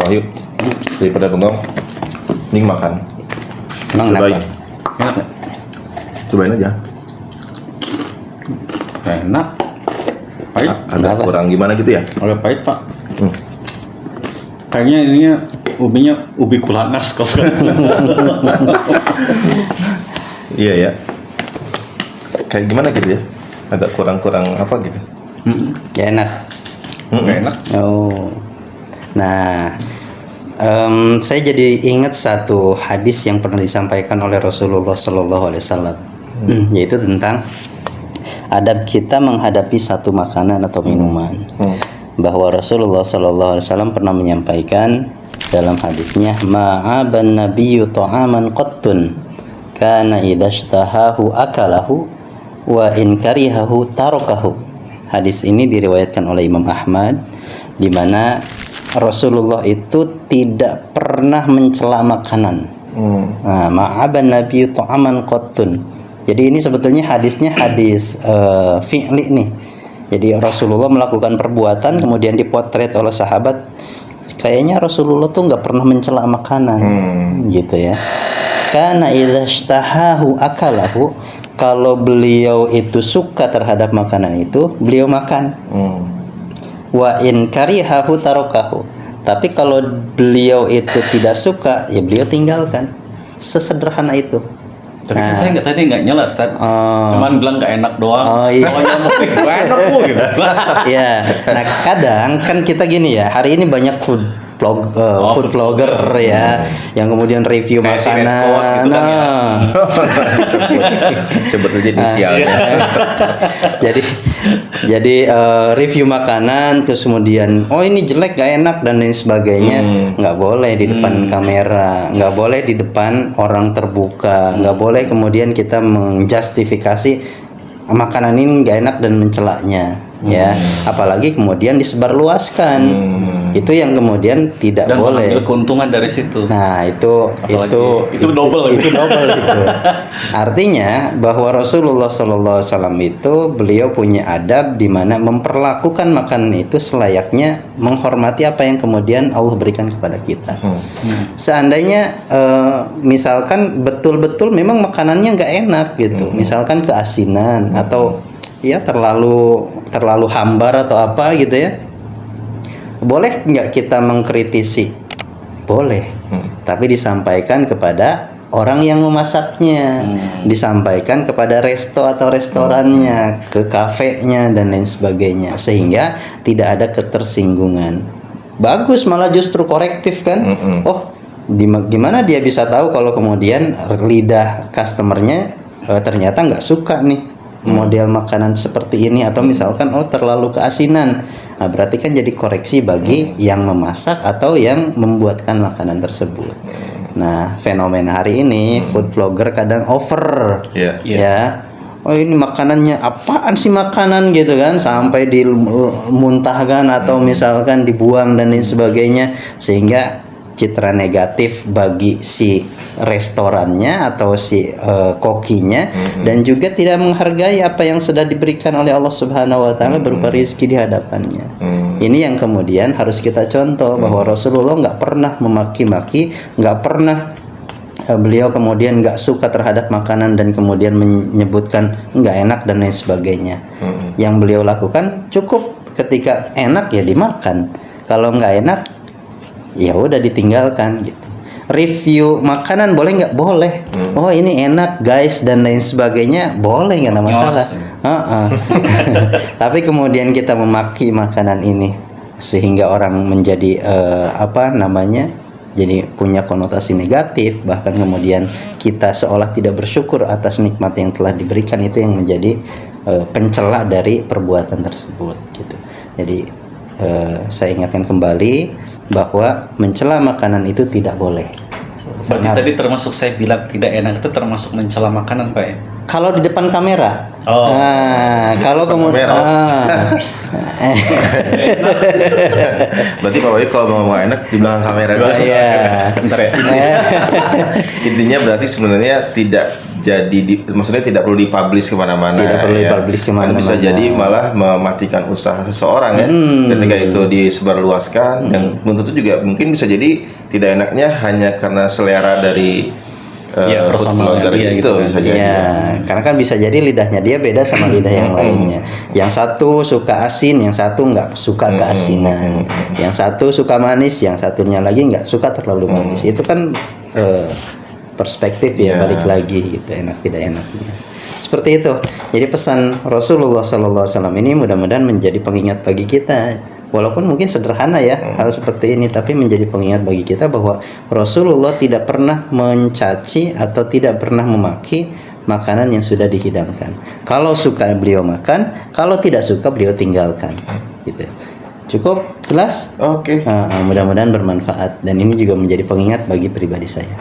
Wahyu daripada bengong, mending makan. Emang Cobain. kenapa? Enak nggak? Cobain aja. Enak. Pahit. Agak Kenapa? kurang gimana gitu ya? Agak pahit pak. Hmm. Kayaknya ininya ubinya ubi kulanas kok. Iya ya. Kayak gimana gitu ya? Agak kurang-kurang apa gitu? Ya enak. Nggak enak. Oh. Nah, saya jadi ingat satu hadis yang pernah disampaikan oleh Rasulullah SAW, yaitu tentang adab kita menghadapi satu makanan atau minuman. Bahwa Rasulullah SAW pernah menyampaikan dalam hadisnya, ma'aban nabiyyu ta'aman qattun kana idhashtahahu akalahu wa in karihahu tarakahu. Hadis ini diriwayatkan oleh Imam Ahmad, di mana Rasulullah itu tidak pernah mencela makanan. Nah, ma'aban nabiyyu ta'aman qattun. Jadi ini sebetulnya hadisnya hadis fi'li nih. Jadi Rasulullah melakukan perbuatan kemudian dipotret oleh sahabat. Kayaknya Rasulullah tuh nggak pernah mencela makanan, gitu ya. Karena idhashtahahu akalahu, kalau beliau itu suka terhadap makanan itu, beliau makan. Wa in karihahu tarakahu. Tapi kalau beliau itu tidak suka, ya beliau tinggalkan. Sesederhana itu. Tapi kan saya tadi nggak nyela, Ustaz. Cuman bilang nggak enak doang. Oh iya. Oh nyamuk nggak enak bu gitu. Ya, nah kadang kan kita gini ya, hari ini banyak food vlogger ya, yang kemudian review Kayak si Red makanan. Coat gitu kan ya. Sebut aja inisialnya. jadi review makanan, terus kemudian oh ini jelek gak enak dan lain sebagainya. Nggak boleh di depan kamera, nggak boleh di depan orang terbuka, nggak boleh kemudian kita menjustifikasi makanan ini nggak enak dan mencelaknya, ya. Apalagi kemudian disebarluaskan. Itu yang kemudian tidak Dan boleh. mengambil keuntungan dari situ. Nah, itu double. Itu double itu. Artinya bahwa Rasulullah SAW itu beliau punya adab di mana memperlakukan makanan itu selayaknya menghormati apa yang kemudian Allah berikan kepada kita. Seandainya misalkan betul-betul memang makanannya nggak enak gitu, misalkan keasinan atau ya terlalu hambar atau apa gitu ya. Boleh nggak kita mengkritisi? Boleh, tapi disampaikan kepada orang yang memasaknya, disampaikan kepada resto atau restorannya, ke kafenya dan lain sebagainya, sehingga tidak ada ketersinggungan. Bagus, malah justru korektif kan? Oh, gimana dia bisa tahu kalau kemudian lidah customernya ternyata nggak suka nih model makanan seperti ini, atau misalkan oh terlalu keasinan. Nah, berarti kan jadi koreksi bagi yang memasak atau yang membuatkan makanan tersebut. Nah, fenomena hari ini food vlogger kadang over. Ya. Oh, ini makanannya apaan sih makanan gitu kan, sampai dimuntahkan atau misalkan dibuang dan lain sebagainya, sehingga citra negatif bagi si restorannya atau si kokinya, dan juga tidak menghargai apa yang sudah diberikan oleh Allah Subhanahu wa taala berupa rezeki di hadapannya. Ini yang kemudian harus kita contoh, bahwa Rasulullah nggak pernah memaki-maki, nggak pernah beliau kemudian nggak suka terhadap makanan dan kemudian menyebutkan nggak enak dan lain sebagainya. Yang beliau lakukan cukup ketika enak ya dimakan, kalau nggak enak ya udah ditinggalkan gitu. Review makanan boleh nggak? Boleh. Oh ini enak guys dan lain sebagainya, boleh, nggak ada masalah. Tapi kemudian kita memaki makanan ini sehingga orang menjadi jadi punya konotasi negatif, bahkan kemudian kita seolah tidak bersyukur atas nikmat yang telah diberikan, itu yang menjadi pencela dari perbuatan tersebut gitu. Jadi saya ingatkan kembali bahwa mencela makanan itu tidak boleh. Berarti tadi termasuk saya bilang tidak enak itu termasuk mencela makanan, Pak ya? Kalau di depan kamera. Oh. Nah, kalau kemudian Berarti Pak Wahyu kalau mau ngomong enak di belakang kamera dulu. Iya. Bentar ya. Intinya berarti sebenarnya tidak maksudnya tidak perlu dipublish kemana-mana. Tidak perlu dipublish kemana-mana. Bisa jadi malah mematikan usaha seseorang ya. Ketika itu disebarluaskan, dan belum tentu juga mungkin bisa jadi tidak enaknya hanya karena selera dari food personal vlogger dia gitu, gitu kan. bisa jadi. Ya, karena kan bisa jadi lidahnya dia beda sama lidah yang lainnya. Yang satu suka asin, yang satu nggak suka keasinan. Yang satu suka manis, yang satunya lagi nggak suka terlalu manis. Itu kan perspektif ya, balik lagi gitu, enak tidak enaknya. Seperti itu. Jadi pesan Rasulullah SAW ini mudah-mudahan menjadi pengingat bagi kita. Walaupun mungkin sederhana ya hal seperti ini, tapi menjadi pengingat bagi kita bahwa Rasulullah tidak pernah mencaci atau tidak pernah memaki makanan yang sudah dihidangkan. Kalau suka beliau makan, kalau tidak suka beliau tinggalkan. Gitu. Cukup jelas? Oke. Mudah-mudahan bermanfaat, dan ini juga menjadi pengingat bagi pribadi saya.